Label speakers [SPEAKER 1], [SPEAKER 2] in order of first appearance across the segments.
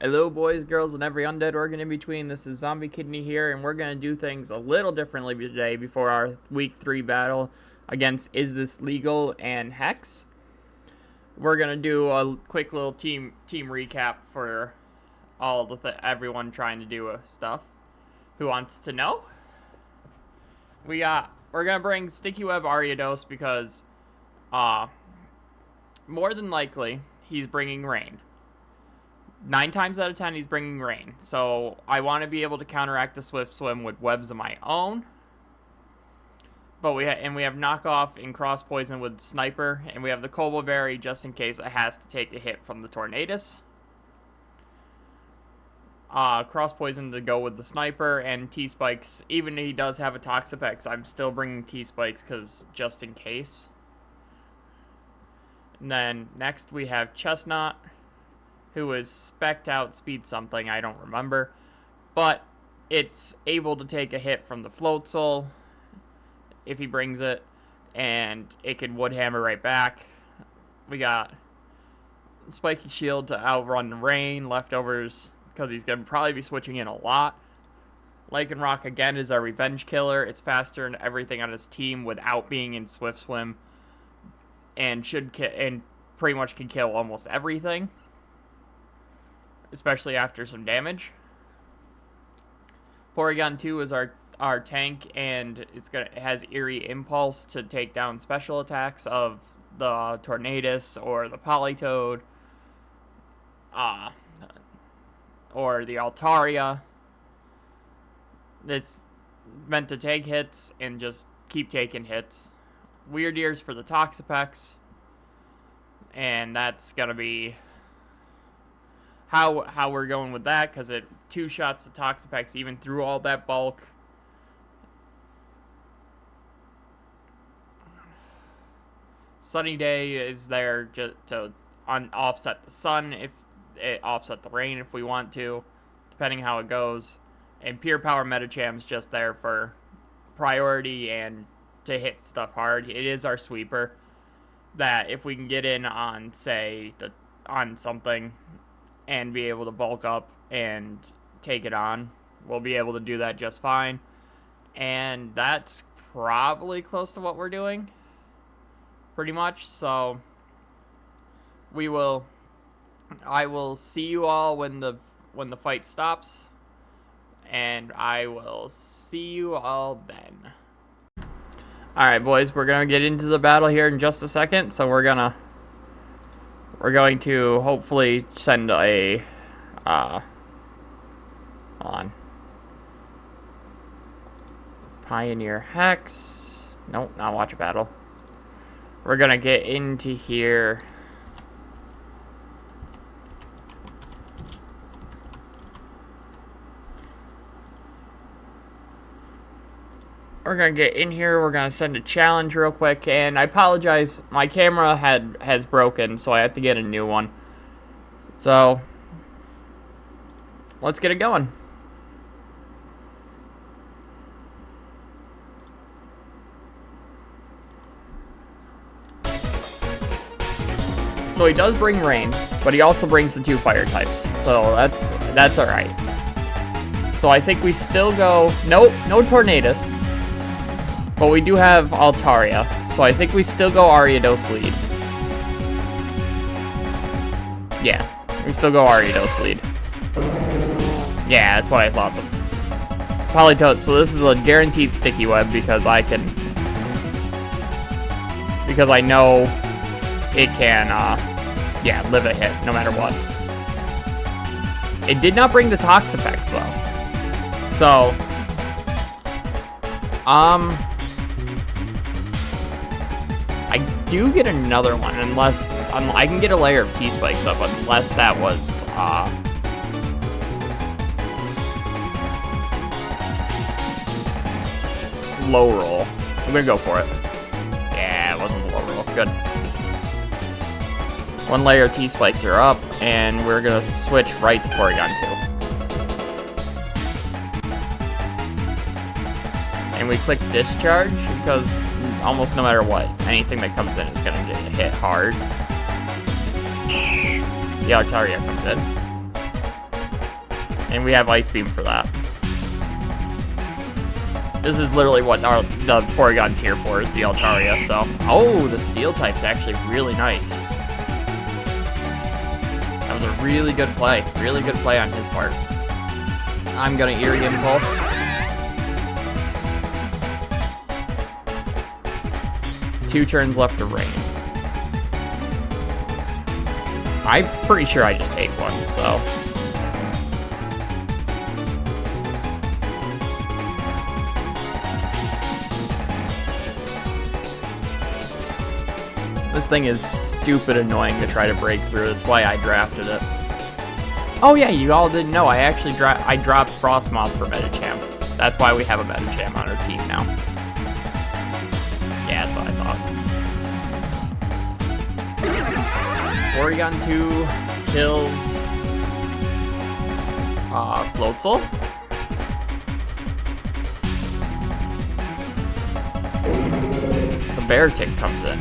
[SPEAKER 1] Hello boys, girls, and every undead organ in between. This is Zombie Kidney here, and we're going to do things a little differently today before our week 3 battle against Is This Legal and Hex. We're going to do a quick little team recap for all the everyone trying to do stuff. Who wants to know? We're going to bring Sticky Web Ariados because more than likely he's bringing rain. 9 times out of 10, he's bringing rain. So I want to be able to counteract the Swift Swim with webs of my own. But we have knockoff and cross poison with Sniper, and we have the Cobble Berry just in case it has to take a hit from the Tornadus. Cross poison to go with the Sniper and T-Spikes. Even if he does have a Toxapex, I'm still bringing T-Spikes because just in case. And then next we have Chestnut, who is spec'd out speed something, I don't remember. But it's able to take a hit from the Float Soul if he brings it, and it can Woodhammer right back. We got Spiky Shield to outrun the rain, leftovers, because he's going to probably be switching in a lot. Lycanroc again is our revenge killer. It's faster than everything on his team without being in Swift Swim, and pretty much can kill almost everything, especially after some damage. Porygon 2 is our tank, and it has Eerie Impulse to take down special attacks of the Tornadus or the Politoed, or the Altaria. It's meant to take hits and just keep taking hits. Weird Ears for the Toxapex, and that's gonna be how we're going with that, because it 2-shots the Toxapex even through all that bulk. Sunny Day is there just to offset the sun, if it offset the rain if we want to, depending how it goes. And Pure Power Metacham's just there for priority and to hit stuff hard. It is our sweeper that if we can get in on, say, on something and be able to bulk up and take it on, we'll be able to do that just fine. And that's probably close to what we're doing, pretty much. So I will see you all when the fight stops, and I will see you all then. Alright boys, we're gonna get into the battle here in just a second, so we're going to hopefully send a hold on. Pioneer Hex. Nope, not watch a battle. We're gonna get into here. We're gonna get in here. We're gonna send a challenge real quick, and I apologize. My camera has broken, so I have to get a new one. So let's get it going. So he does bring rain, but he also brings the 2 fire types, so that's all right. So I think we still go no Tornadus. But we do have Altaria, so I think we still go Ariados lead. Yeah, we still go Ariados lead. Yeah, that's what I thought. Politoed, so this is a guaranteed Sticky Web because I know it can, yeah, live a hit no matter what. It did not bring the Toxapex though. So, I do get another one, unless I can get a layer of T-Spikes up, unless that was low roll. I'm gonna go for it. Yeah, it wasn't a low roll. Good. 1 layer of T-Spikes are up, and we're gonna switch right to Porygon 2. And we click Discharge because almost no matter what, anything that comes in is gonna get hit hard. The Altaria comes in. And we have Ice Beam for that. This is literally what the Porygon tier 4 is, the Altaria, so... Oh, the Steel type's actually really nice. That was a really good play. Really good play on his part. I'm gonna Eerie Impulse. Two turns left to Rain. I'm pretty sure I just take one, so... This thing is stupid annoying to try to break through. That's why I drafted it. Oh yeah, you all didn't know. I actually dropped Frostmoth for Medicham. That's why we have a Medicham on our team now. Yeah, that's what I thought. Porygon 2 kills Floatzel. The Beartic comes in.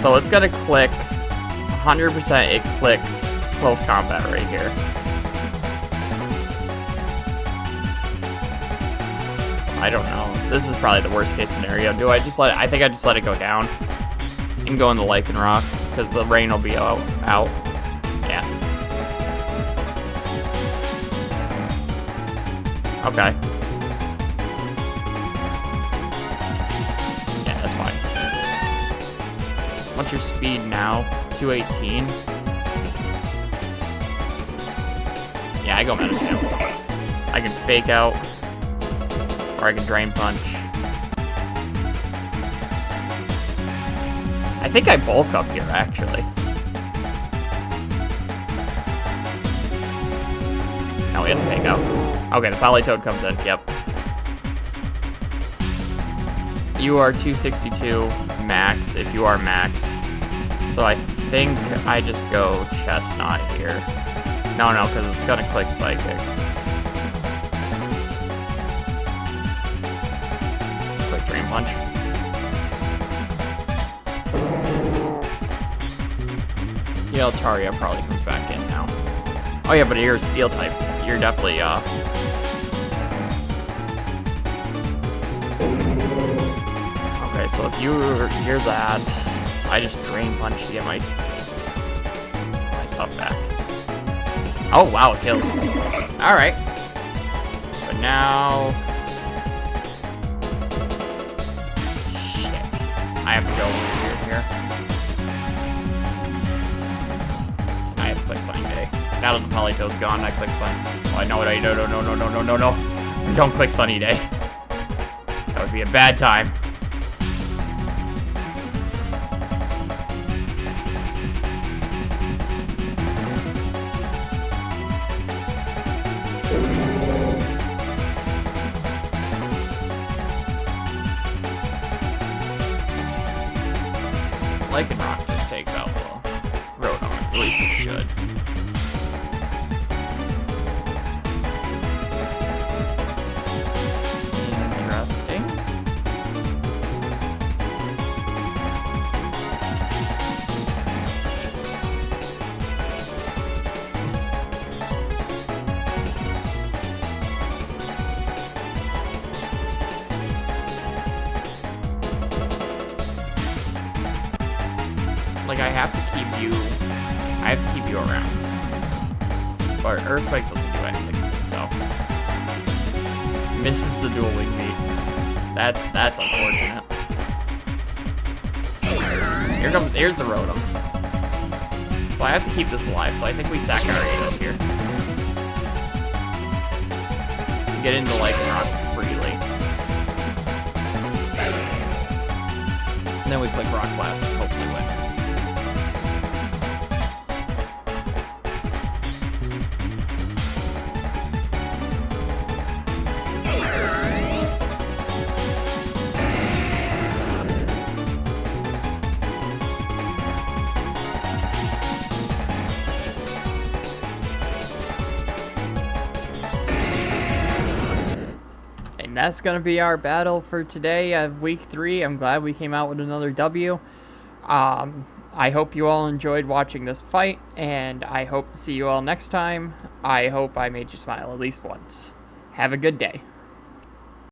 [SPEAKER 1] So it's gonna click 100%. It clicks close combat right here. I don't know. This is probably the worst case scenario. Do I just let it? I think I just let it go down and go in the Lycanroc because the Rain will be out. Yeah. Okay. Yeah, that's fine. What's your speed now? 218. Yeah, I go Medicham. I can Fake Out, or I can Drain Punch. I think I bulk up here, actually. No, we have to Fake Out. Okay, the Politoed comes in, yep. You are 262 max, if you are max. So I think I just go Chestnut here. No, because it's gonna click Psychic. Click Drain Punch. The Altaria probably comes back in now. Oh yeah, but you're a Steel type. You're definitely Okay, so if you're that, I just Drain Punch to get my stuff back. Oh wow, it kills. Alright. But now... Shit. I have to go over here. I have to click Sunny Day. Now that the Politoed's gone, I click Sunny. Oh, no. Don't click Sunny Day. That would be a bad time. Lycanroc just takes out the Rotom. At least it should. Interesting. Like, I have to keep you around. But Earthquake doesn't do anything, so. Misses the dual wing beat. That's unfortunate. Here's the Rotom. So I have to keep this alive, so I think we sack our Aetos here. Get into Lycanroc freely. And then we click Rock Blast and hopefully win. That's going to be our battle for today of week 3. I'm glad we came out with another W. I hope you all enjoyed watching this fight, and I hope to see you all next time. I hope I made you smile at least once. Have a good day.